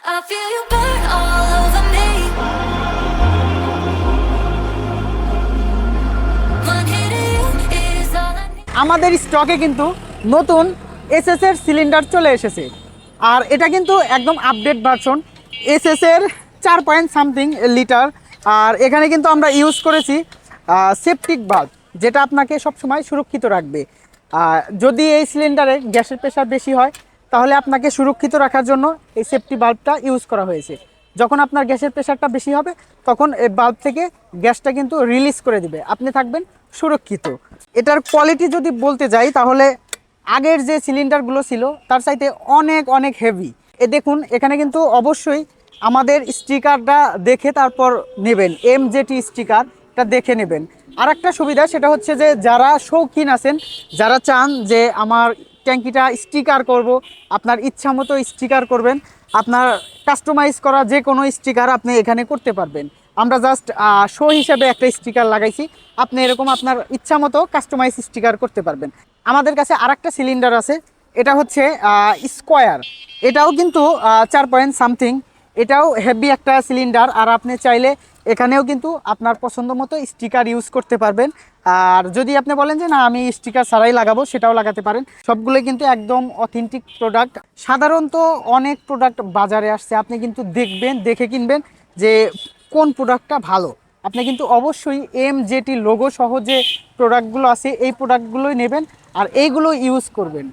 I feel you burn all over me. One hit of you is all I need. আমাদের স্টকে কিন্তু নতুন SS এর cylinder চলে এসেছে, আর এটা কিন্তু একদম আপডেট ভার্সন এসএস এর 4 লিটার। আর এখানে কিন্তু আমরা ইউজ করেছি সেপটিক ভালভ, যেটা আপনাকে সবসময় সুরক্ষিত রাখবে। যদি এই সিলিন্ডারে গ্যাসের প্রেশার বেশি হয়, তাহলে আপনাকে সুরক্ষিত রাখার জন্য এই সেফটি ভালভটা ইউজ করা হয়েছে। যখন আপনার গ্যাসের প্রেশারটা বেশি হবে, তখন এই ভালভ থেকে গ্যাসটা কিন্তু রিলিজ করে দিবে, আপনি থাকবেন সুরক্ষিত। এটার কোয়ালিটি যদি বলতে যাই, তাহলে আগের যে সিলিন্ডারগুলো ছিল তার চাইতে অনেক অনেক হেভি। দেখুন, এখানে কিন্তু অবশ্যই আমাদের স্টিকারটা দেখে তারপর নেবেন, MJT স্টিকার, এটা দেখে নেবেন। আর একটা সুবিধা, সেটা হচ্ছে যে যারা শৌখিন আছেন, যারা চান যে আমার ট্যাঙ্কিটা স্টিকার করব, আপনার ইচ্ছা মতো স্টিকার করবেন, আপনার কাস্টমাইজ করা যে কোনো স্টিকার আপনি এখানে করতে পারবেন। আমরা জাস্ট শো হিসেবে একটা স্টিকার লাগাইছি, আপনি এরকম আপনার ইচ্ছা মতো কাস্টমাইজ স্টিকার করতে পারবেন। আমাদের কাছে আরেকটা সিলিন্ডার আছে, এটা হচ্ছে স্কোয়ার। এটাও কিন্তু 4 এটাও হেভি একটা সিলিন্ডার। আর আপনি চাইলে এখানেও কিন্তু আপনার পছন্দ মতো স্টিকার ইউজ করতে পারবেন। আর যদি আপনি বলেন যে না, আমি স্টিকার ছাড়াই লাগাবো, সেটাও লাগাতে পারেন। সবগুলো কিন্তু একদম অথেন্টিক প্রোডাক্ট। সাধারণত অনেক প্রোডাক্ট বাজারে আসছে, আপনি কিন্তু দেখবেন, দেখে কিনবেন যে কোন প্রোডাক্টটা ভালো। আপনি কিন্তু অবশ্যই MJT লোগো সহ যে প্রোডাক্টগুলো আছে, এই প্রোডাক্টগুলোই নেবেন আর এইগুলো ইউজ করবেন।